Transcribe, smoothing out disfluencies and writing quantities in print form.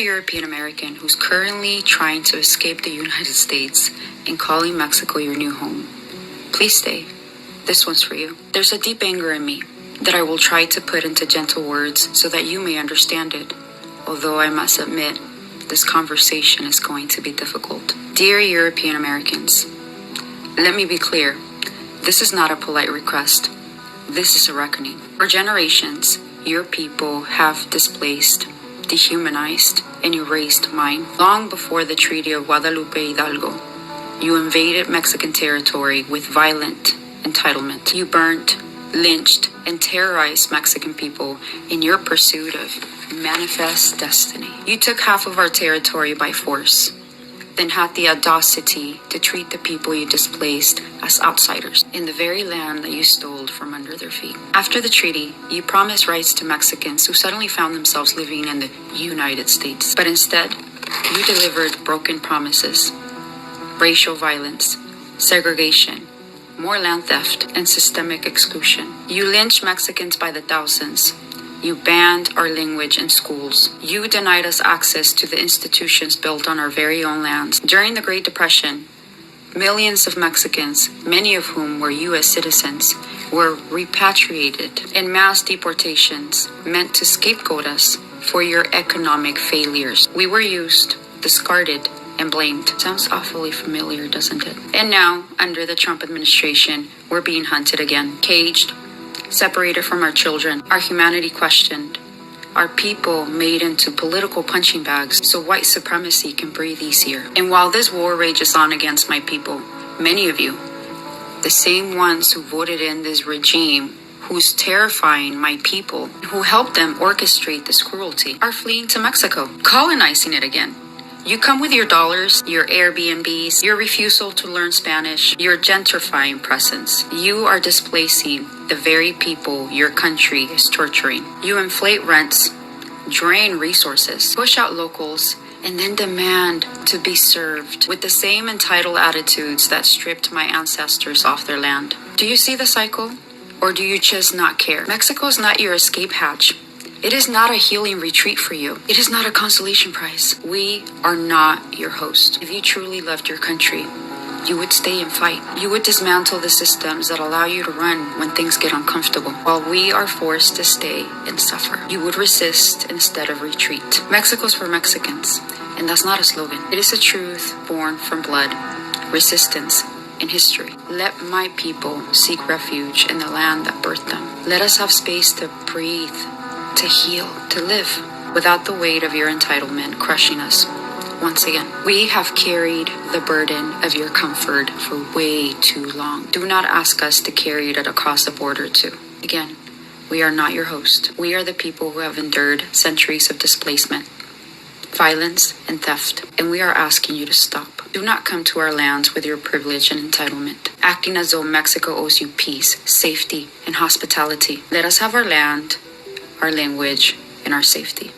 A European American who's currently trying to escape the United States and calling Mexico your new home. Please stay. This one's for you. There's a deep anger in me that I will try to put into gentle words so that you may understand it. Although I must admit, this conversation is going to be difficult. Dear European Americans, let me be clear. This is not a polite request. This is a reckoning. For generations, your people have displaced, dehumanized, and erased mine. Long before the Treaty of Guadalupe Hidalgo, you invaded Mexican territory with violent entitlement. You burnt, lynched, and terrorized Mexican people in your pursuit of manifest destiny. You took half of our territory by force, then had the audacity to treat the people you displaced as outsiders in the very land that you stole from under their feet. After the treaty, you promised rights to Mexicans who suddenly found themselves living in the United States. But instead, you delivered broken promises, racial violence, segregation, more land theft, and systemic exclusion. You lynched Mexicans by the thousands. You banned our language in schools. You denied us access to the institutions built on our very own lands. During the Great Depression, millions of Mexicans, many of whom were U.S. citizens, were repatriated, and mass deportations meant to scapegoat us for your economic failures. We were used, discarded, and blamed. Sounds awfully familiar, doesn't it? And now, under the Trump administration, we're being hunted again, caged, separated from our children, our humanity questioned, our people made into political punching bags so white supremacy can breathe easier. And while this war rages on against my people, many of you, the same ones who voted in this regime, who's terrifying my people, who helped them orchestrate this cruelty, are fleeing to Mexico, colonizing it again. You come with your dollars, your Airbnbs, your refusal to learn Spanish, your gentrifying presence. You are displacing the very people your country is torturing. You inflate rents, drain resources, push out locals, and then demand to be served with the same entitled attitudes that stripped my ancestors off their land. Do you see the cycle? Or do you just not care? Mexico is not your escape hatch. It is not a healing retreat for you. It is not a consolation prize. We are not your host. If you truly loved your country, you would stay and fight. You would dismantle the systems that allow you to run when things get uncomfortable, while we are forced to stay and suffer. You would resist instead of retreat. Mexico's for Mexicans, and that's not a slogan. It is a truth born from blood, resistance, and history. Let my people seek refuge in the land that birthed them. Let us have space to breathe, to heal, to live, without the weight of your entitlement crushing us. Once again, we have carried the burden of your comfort for way too long. Do not ask us to carry it across the border too. Again, we are not your host. We are the people who have endured centuries of displacement, violence, and theft, and we are asking you to stop. Do not come to our lands with your privilege and entitlement, acting as though Mexico owes you peace, safety, and hospitality. Let us have our land, our language, and our safety.